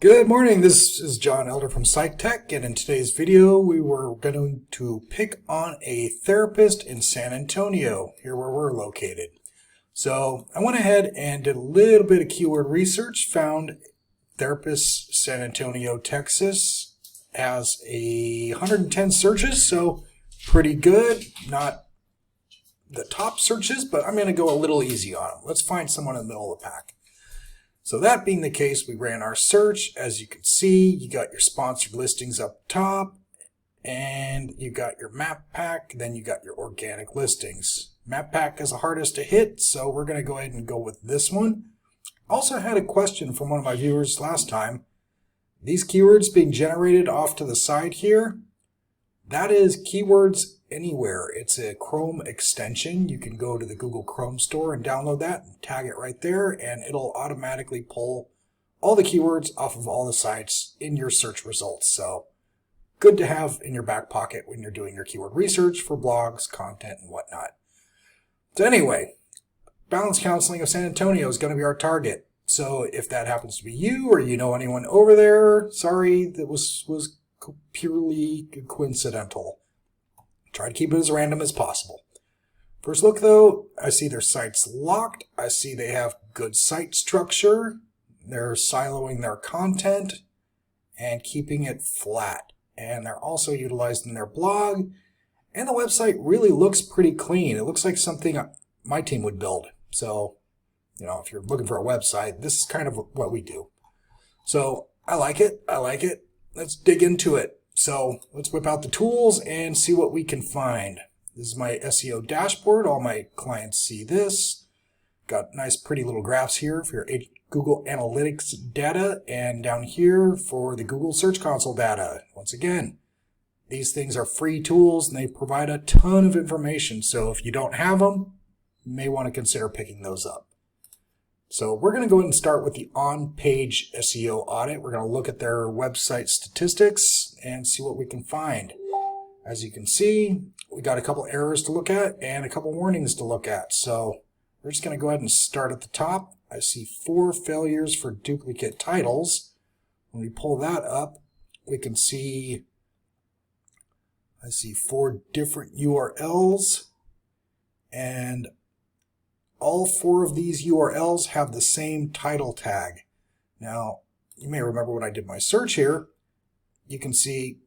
Good morning, this is John Elder from PsychTech, and in today's video we were going to pick on a therapist in San Antonio, here where we're located. So I went ahead and did a little bit of keyword research, found therapist San Antonio, Texas has 110 searches, so pretty good. Not the top searches, but I'm going to go a little easy on them. Let's find someone in the middle of the pack. So that being the case, we ran our search. As you can see, you got your sponsored listings up top, and you got your map pack, then you got your organic listings. Map pack is the hardest to hit, so we're going to go ahead and go with this one. Also had a question from one of my viewers last time. These keywords being generated off to the side here, that is Keywords Anywhere. It's a Chrome extension. You can go to the Google Chrome store and download that and tag it right there, and it'll automatically pull all the keywords off of all the sites in your search results. So good to have in your back pocket when you're doing your keyword research for blogs, content, and whatnot. So anyway, Balance Counseling of San Antonio is going to be our target. So if that happens to be you or you know anyone over there, sorry, that was purely coincidental. Try to keep it as random as possible. First look though, I see their site's locked. I see they have good site structure. They're siloing their content and keeping it flat. And they're also utilizing their blog. And the website really looks pretty clean. It looks like something my team would build. So, you know, if you're looking for a website, this is kind of what we do. So I like it. Let's dig into it. So let's whip out the tools and see what we can find. This is my SEO dashboard. All my clients see this. Got nice pretty little graphs here for your Google Analytics data, and down here for the Google Search Console data. Once again, these things are free tools and they provide a ton of information. So if you don't have them, you may want to consider picking those up. So we're going to go ahead and start with the on-page SEO audit. We're going to look at their website statistics and see what we can find. As you can see, we got a couple errors to look at and a couple warnings to look at. So we're just going to go ahead and start at the top. I see 4 failures for duplicate titles. When we pull that up, we can see I see 4 different URLs, and all 4 of these URLs have the same title tag. Now, you may remember when I did my search here, you can see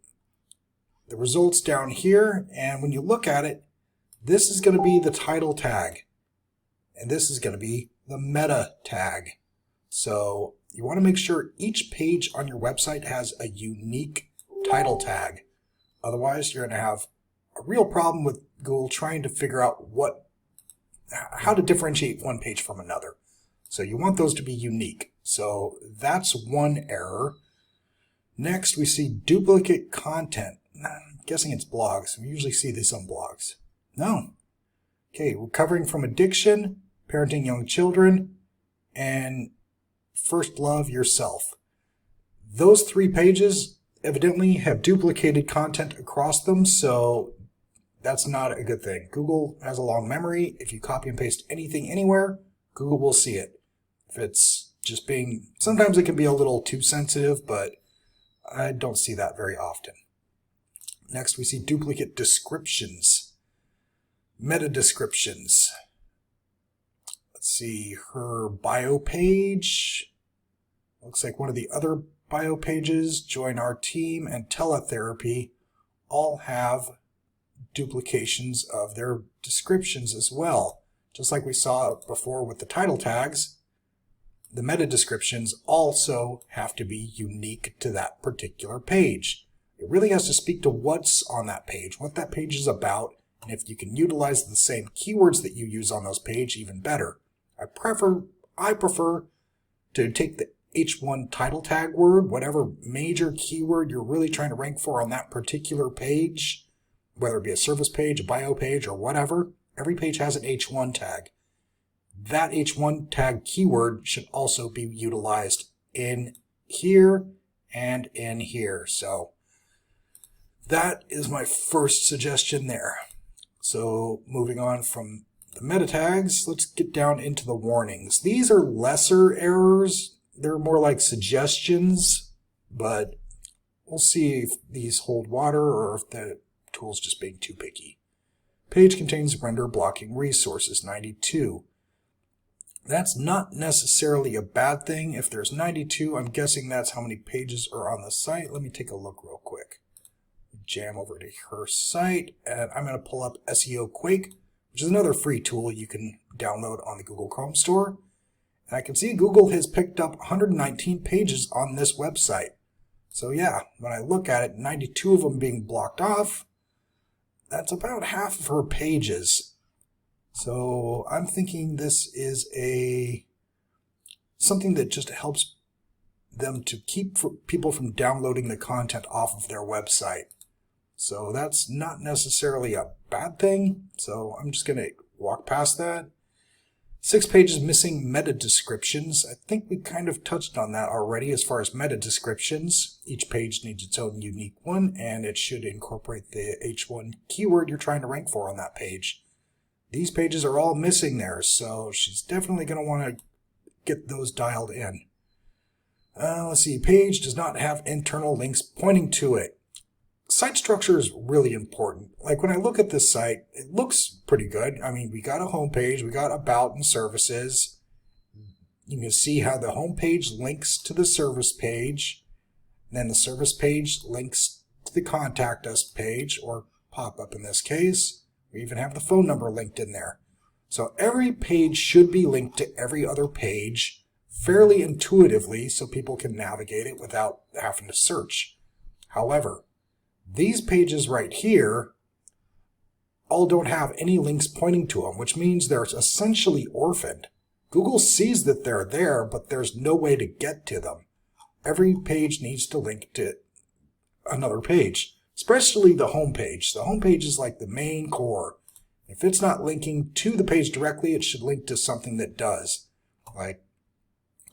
the results down here, and when you look at it, this is going to be the title tag, and this is going to be the meta tag. So you want to make sure each page on your website has a unique title tag. Otherwise, you're going to have a real problem with Google trying to figure out how to differentiate one page from another. So you want those to be unique. So that's one error. Next, we see duplicate content. I'm guessing it's blogs. We usually see this on blogs. No. Okay, recovering from addiction, parenting young children, and first love yourself. Those 3 pages evidently have duplicated content across them, so that's not a good thing. Google has a long memory. If you copy and paste anything anywhere, Google will see it. If it's just sometimes it can be a little too sensitive, but I don't see that very often. Next, we see duplicate descriptions, meta descriptions. Let's see, her bio page. Looks like one of the other bio pages, join our team, and teletherapy all have duplications of their descriptions as well. Just like we saw before with the title tags, the meta descriptions also have to be unique to that particular page. It really has to speak to what's on that page, what that page is about, and if you can utilize the same keywords that you use on those pages, even better. I prefer to take the H1 title tag word, whatever major keyword you're really trying to rank for on that particular page, whether it be a service page, a bio page, or whatever. Every page has an H1 tag. That H1 tag keyword should also be utilized in here and in here. So that is my first suggestion there. So moving on from the meta tags, let's get down into the warnings. These are lesser errors. They're more like suggestions but we'll see if these hold water or if the tool's just being too picky. Page contains render blocking resources, 92. That's not necessarily a bad thing. If there's 92, I'm guessing that's how many pages are on the site. Let me take a look real quick. Jam over to her site, and I'm going to pull up SEO Quake, which is another free tool you can download on the Google Chrome store. And I can see Google has picked up 119 pages on this website. So yeah, when I look at it, 92 of them being blocked off, that's about half of her pages. So I'm thinking this is something that just helps them to keep people from downloading the content off of their website. So that's not necessarily a bad thing. So I'm just going to walk past that. 6 pages missing meta descriptions. I think we kind of touched on that already as far as meta descriptions. Each page needs its own unique one, and it should incorporate the H1 keyword you're trying to rank for on that page. These pages are all missing there, so she's definitely going to want to get those dialed in. Let's see, page does not have internal links pointing to it. Site structure is really important. Like when I look at this site, it looks pretty good. I mean, we got a home page, we got about and services. You can see how the home page links to the service page. Then the service page links to the contact us page, or pop up in this case. We even have the phone number linked in there. So every page should be linked to every other page fairly intuitively so people can navigate it without having to search. However, these pages right here all don't have any links pointing to them, which means they're essentially orphaned. Google sees that they're there, but there's no way to get to them. Every page needs to link to another page, especially the home page. The home page is like the main core. If it's not linking to the page directly, it should link to something that does, like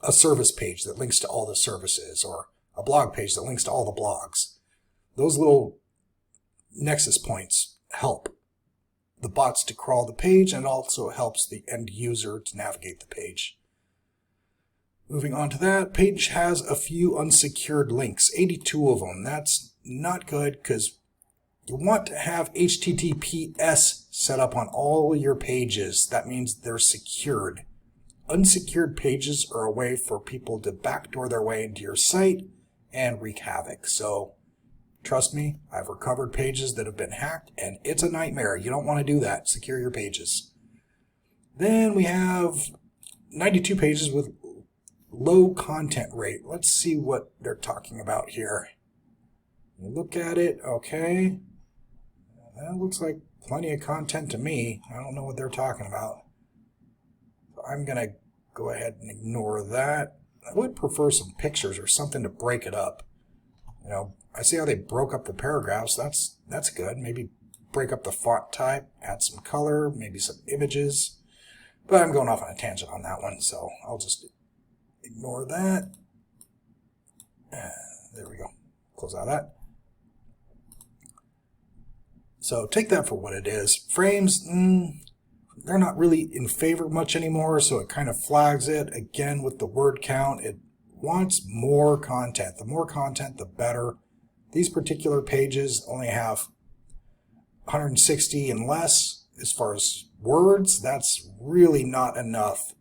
a service page that links to all the services, or a blog page that links to all the blogs. Those little nexus points help the bots to crawl the page, and also helps the end user to navigate the page. Moving on to that, page has a few unsecured links, 82 of them. That's not good because you want to have HTTPS set up on all your pages. That means they're secured. Unsecured pages are a way for people to backdoor their way into your site and wreak havoc. So trust me, I've recovered pages that have been hacked, and it's a nightmare. You don't want to do that. Secure your pages. Then we have 92 pages with low content rate. Let's see what they're talking about here. You look at it, okay. That looks like plenty of content to me. I don't know what they're talking about. So I'm going to go ahead and ignore that. I would prefer some pictures or something to break it up. You know, I see how they broke up the paragraphs. That's good. Maybe break up the font type, add some color, maybe some images. But I'm going off on a tangent on that one, so I'll just ignore that. There we go. Close out of that. So take that for what it is. Frames, they're not really in favor much anymore, so it kind of flags it. Again, with the word count, it wants more content. The more content, the better. These particular pages only have 160 and less as far as words. That's really not enough.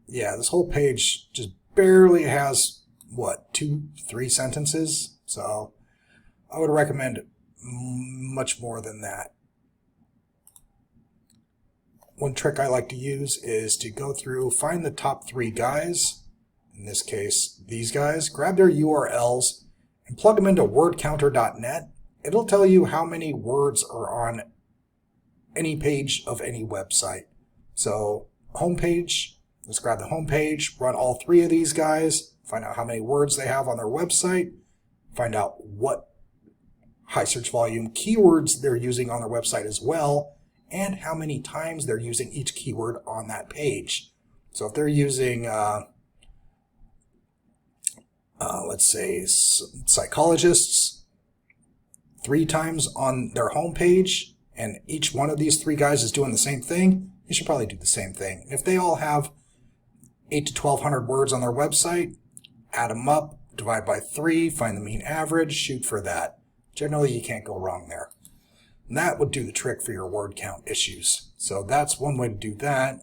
Yeah, this whole page just barely has, what, 2-3 sentences? So I would recommend much more than that. One trick I like to use is to go through, find the top 3 guys, in this case these guys, grab their URLs and plug them into wordcounter.net. It'll tell you how many words are on any page of any website. So homepage, let's grab the homepage, run all 3 of these guys, find out how many words they have on their website, find out what high search volume keywords they're using on their website as well, and how many times they're using each keyword on that page. So if they're using, let's say, psychologists 3 times on their homepage, and each one of these 3 guys is doing the same thing, you should probably do the same thing. If they all have 8 to 1200 words on their website, add them up, divide by 3, find the mean average, shoot for that. Generally, you can't go wrong there. And that would do the trick for your word count issues. So that's one way to do that.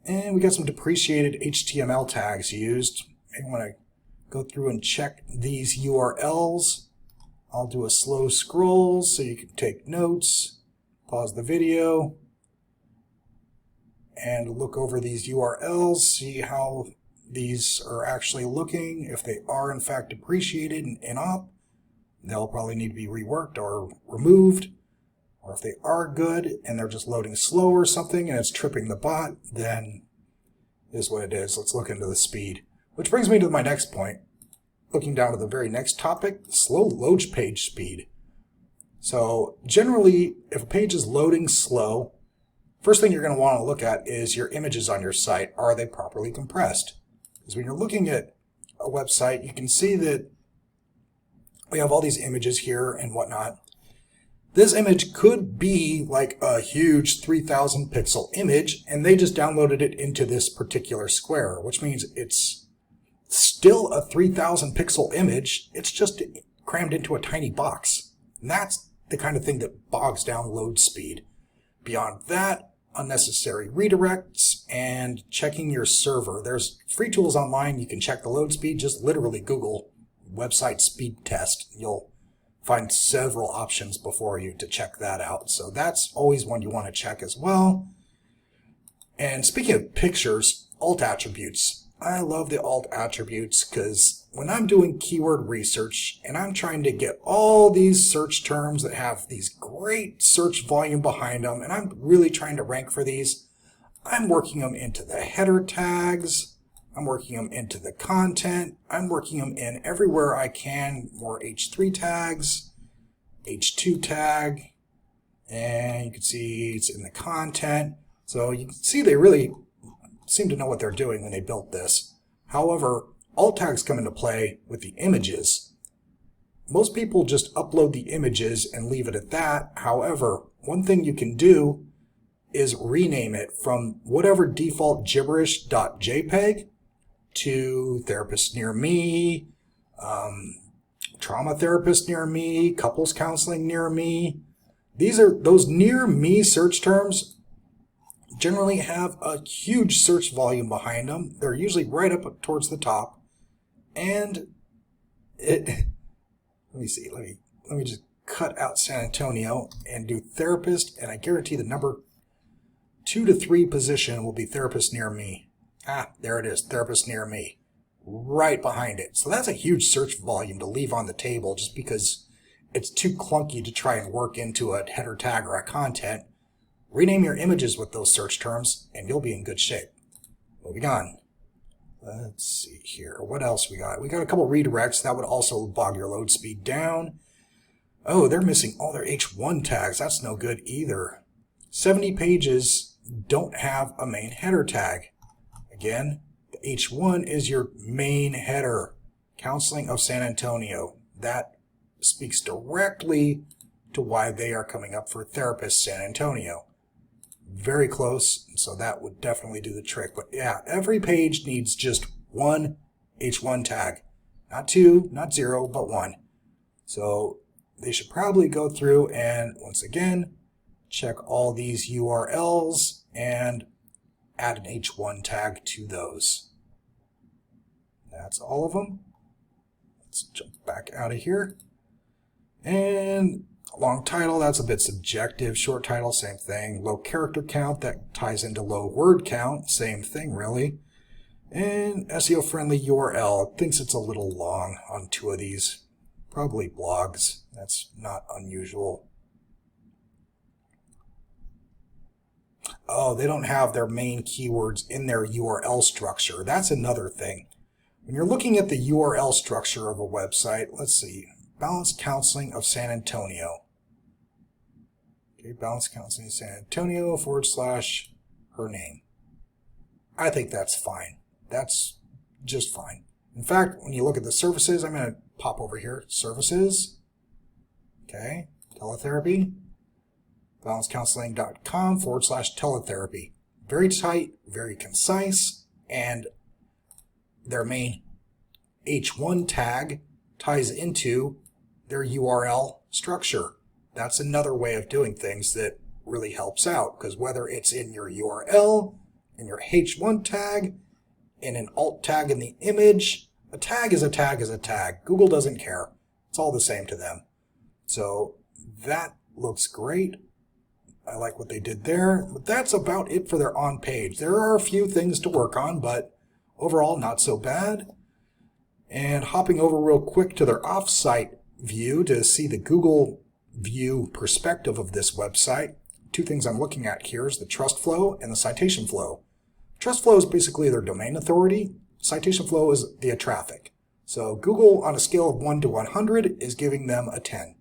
And we got some depreciated HTML tags used. You want to go through and check these URLs. I'll do a slow scroll so you can take notes, pause the video, and look over these URLs, see how these are actually looking. If they are in fact depreciated and up, they'll probably need to be reworked or removed. Or if they are good and they're just loading slow or something and it's tripping the bot, then is what it is. Let's look into the speed. Which brings me to my next point. Looking down to the very next topic, slow load page speed. So generally, if a page is loading slow, first thing you're going to want to look at is your images on your site. Are they properly compressed? Because when you're looking at a website, you can see that we have all these images here and whatnot. This image could be like a huge 3,000 pixel image, and they just downloaded it into this particular square, which means it's still a 3,000 pixel image. It's just crammed into a tiny box. And that's the kind of thing that bogs down load speed. Beyond that, unnecessary redirects and checking your server. There's free tools online. You can check the load speed. Just literally Google website speed test. You'll find several options before you to check that out. So that's always one you want to check as well. And speaking of pictures, alt attributes. I love the alt attributes because when I'm doing keyword research and I'm trying to get all these search terms that have these great search volume behind them, and I'm really trying to rank for these, I'm working them into the header tags, I'm working them into the content, I'm working them in everywhere I can, more H3 tags, H2 tag, and you can see it's in the content. So you can see they really seem to know what they're doing when they built this. However, alt tags come into play with the images. Most people just upload the images and leave it at that. However, one thing you can do is rename it from whatever default gibberish.jpg to therapist near me, trauma therapist near me, couples counseling near me. These are those near me search terms generally have a huge search volume behind them. They're usually right up towards the top. And let me see, let me just cut out San Antonio and do therapist, and I guarantee the number 2 to 3 position will be therapist near me. Ah, there it is, therapist near me, right behind it. So that's a huge search volume to leave on the table just because it's too clunky to try and work into a header tag or a content. Rename your images with those search terms and you'll be in good shape. Moving on. Let's see here. What else we got? We got a couple redirects. That would also bog your load speed down. Oh, they're missing all their H1 tags. That's no good either. 70 pages don't have a main header tag. Again, the H1 is your main header. Counseling of San Antonio. That speaks directly to why they are coming up for Therapist San Antonio. Very close, so that would definitely do the trick. But yeah, every page needs just one H1 tag. Not 2, not 0, but 1. So they should probably go through and, once again, check all these URLs and add an H1 tag to those. That's all of them. Let's jump back out of here. And long title, that's a bit subjective. Short title, same thing. Low character count, that ties into low word count, same thing really. And SEO friendly URL, thinks it's a little long on 2 of these. Probably blogs, that's not unusual. Oh, they don't have their main keywords in their URL structure. That's another thing. When you're looking at the URL structure of a website, let's see, Balanced Counseling of San Antonio. Okay, Balanced Counseling of San Antonio / her name. I think that's fine. That's just fine. In fact, when you look at the services, I'm going to pop over here. Services. Okay, teletherapy. balancedcounseling.com / teletherapy. Very tight, very concise, and their main H1 tag ties into their URL structure. That's another way of doing things that really helps out, because whether it's in your URL, in your H1 tag, in an alt tag in the image, a tag is a tag is a tag. Google doesn't care. It's all the same to them. So that looks great. I like what they did there. But that's about it for their on page. There are a few things to work on, but overall not so bad. And hopping over real quick to their off-site view to see the Google view perspective of this website. Two things I'm looking at here is the trust flow and the citation flow. Trust flow is basically their domain authority. Citation flow is the traffic. So Google, on a scale of 1 to 100, is giving them a 10.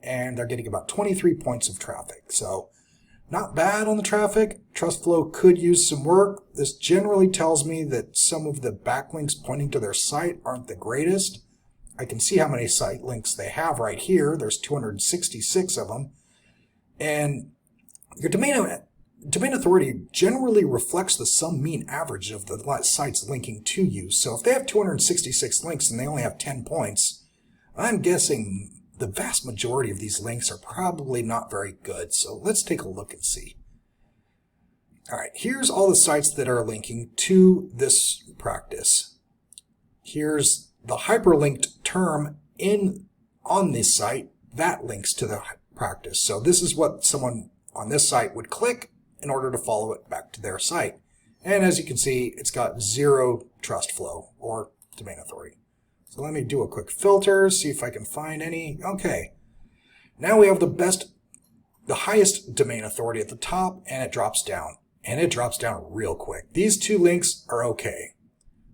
And they're getting about 23 points of traffic. So not bad on the traffic. Trust flow could use some work. This generally tells me that some of the backlinks pointing to their site aren't the greatest. I can see how many site links they have right here. There's 266 of them. And your domain authority generally reflects the sum mean average of the sites linking to you. So if they have 266 links and they only have 10 points, I'm guessing the vast majority of these links are probably not very good. So let's take a look and see. All right, here's all the sites that are linking to this practice. Here's the hyperlinked term on this site that links to the practice. So this is what someone on this site would click in order to follow it back to their site. And as you can see, it's got 0 trust flow or domain authority. So let me do a quick filter, see if I can find any. Okay. Now we have the highest domain authority at the top, and it drops down. And it drops down real quick. These two links are okay.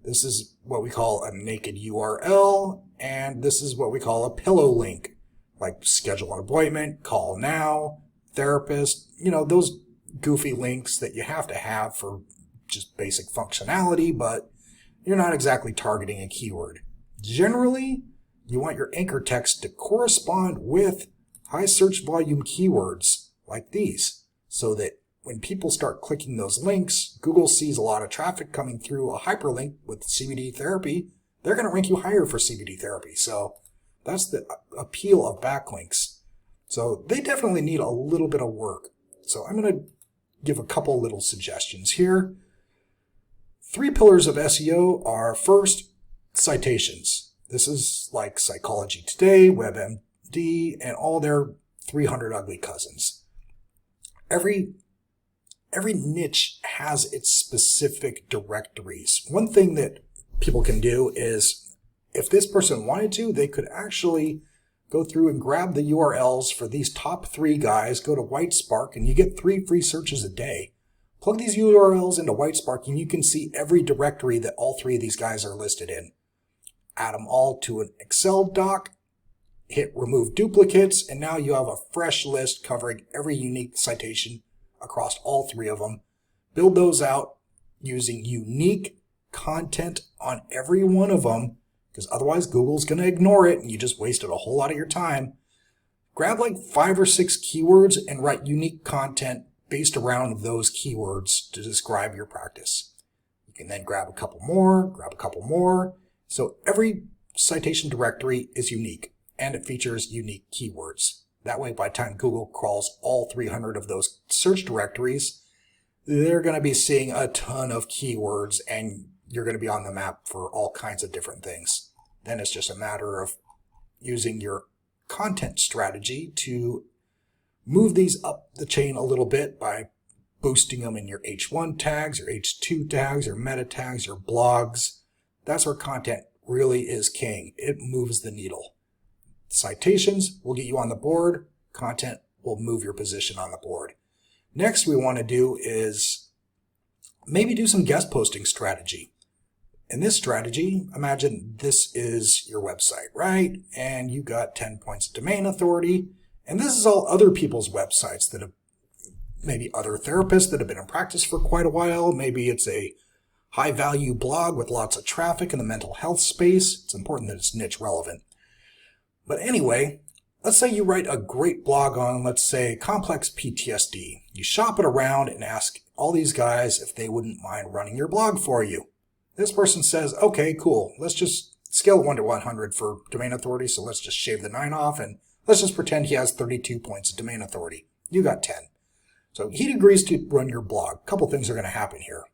This is what we call a naked URL, and this is what we call a pillow link, like schedule an appointment, call now, therapist, those goofy links that you have to have for just basic functionality, but you're not exactly targeting a keyword. Generally, you want your anchor text to correspond with high search volume keywords like these, so that when people start clicking those links, Google sees a lot of traffic coming through a hyperlink with CBD therapy. They're going to rank you higher for CBD therapy. So that's the appeal of backlinks. So they definitely need a little bit of work. So I'm going to give a couple little suggestions here. 3 pillars of SEO are, first, citations. This is like Psychology Today, WebMD, and all their 300 ugly cousins. Every niche has its specific directories. One thing that people can do is, if this person wanted to, they could actually go through and grab the URLs for these top 3 guys, go to WhiteSpark, and you get 3 free searches a day. Plug these URLs into WhiteSpark, and you can see every directory that all 3 of these guys are listed in. Add them all to an Excel doc, hit remove duplicates, and now you have a fresh list covering every unique citation across all 3 of them. Build those out using unique content on every one of them, because otherwise Google's going to ignore it and you just wasted a whole lot of your time. Grab like 5 or 6 keywords and write unique content based around those keywords to describe your practice. You can then grab a couple more. So every citation directory is unique and it features unique keywords. That way, by the time Google crawls all 300 of those search directories, they're going to be seeing a ton of keywords and you're going to be on the map for all kinds of different things. Then it's just a matter of using your content strategy to move these up the chain a little bit by boosting them in your H1 tags, your H2 tags, your meta tags, your blogs. That's where content really is king. It moves the needle. Citations will get you on the board. Content will move your position on the board. Next, we want to do is maybe do some guest posting strategy. In this strategy, imagine this is your website, right? And you got 10 points of domain authority. And this is all other people's websites that have, maybe other therapists that have been in practice for quite a while. Maybe it's a high value blog with lots of traffic in the mental health space. It's important that it's niche relevant. But anyway, let's say you write a great blog on, let's say, complex PTSD. You shop it around and ask all these guys if they wouldn't mind running your blog for you. This person says, okay, cool, let's just scale 1 to 100 for domain authority, so let's just shave the 9 off, and let's just pretend he has 32 points of domain authority. You got 10. So he agrees to run your blog. A couple things are going to happen here.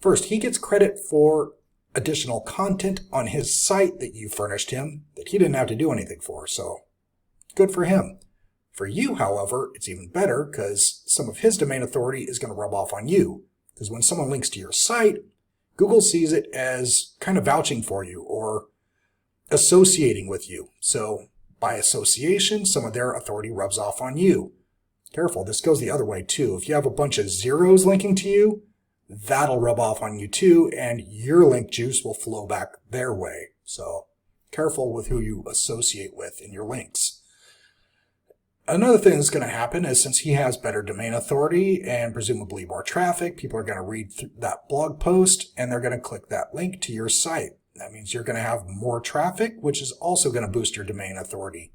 First, he gets credit for additional content on his site that you furnished him that he didn't have to do anything for, so good for him. For you, however, it's even better because some of his domain authority is going to rub off on you. Because when someone links to your site, Google sees it as kind of vouching for you or associating with you. So by association, some of their authority rubs off on you. Careful, this goes the other way too. If you have a bunch of zeros linking to you, that'll rub off on you too, and your link juice will flow back their way. So careful with who you associate with in your links. Another thing that's going to happen is since he has better domain authority and presumably more traffic, people are going to read through that blog post and they're going to click that link to your site. That means you're going to have more traffic, which is also going to boost your domain authority.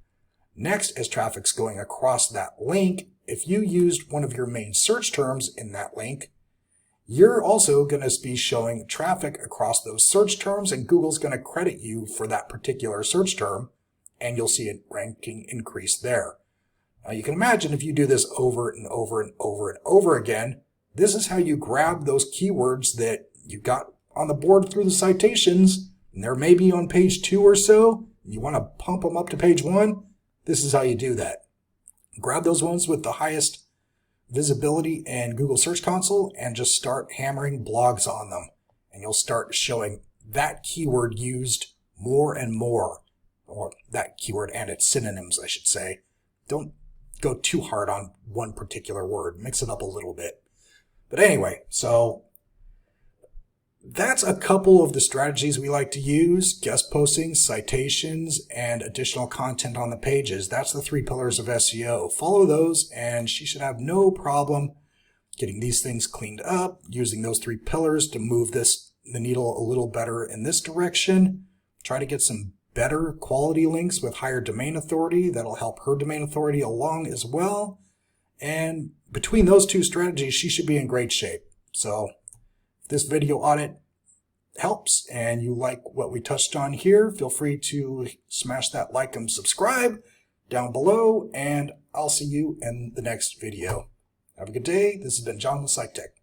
Next, as traffic's going across that link, if you used one of your main search terms in that link, you're also going to be showing traffic across those search terms, and Google's going to credit you for that particular search term, and you'll see a ranking increase there. Now you can imagine if you do this over and over and over and over again, this is how you grab those keywords that you got on the board through the citations, and they're maybe on page 2 or so, and you want to pump them up to page 1. This is how you do that. Grab those ones with the highest visibility in Google Search Console and just start hammering blogs on them. And you'll start showing that keyword used more and more, or that keyword and its synonyms, I should say. Don't go too hard on one particular word. Mix it up a little bit. But anyway, so that's a couple of the strategies we like to use: guest postings, citations, and additional content on the pages. That's the 3 pillars of SEO. Follow those and she should have no problem getting these things cleaned up, using those 3 pillars to move the needle a little better in this direction. Try to get some better quality links with higher domain authority. That'll help her domain authority along as well. And between those 2 strategies, she should be in great shape. So if this video audit helps and you like what we touched on here, feel free to smash that like and subscribe down below, and I'll see you in the next video. Have a good day. This has been John with SiteTech.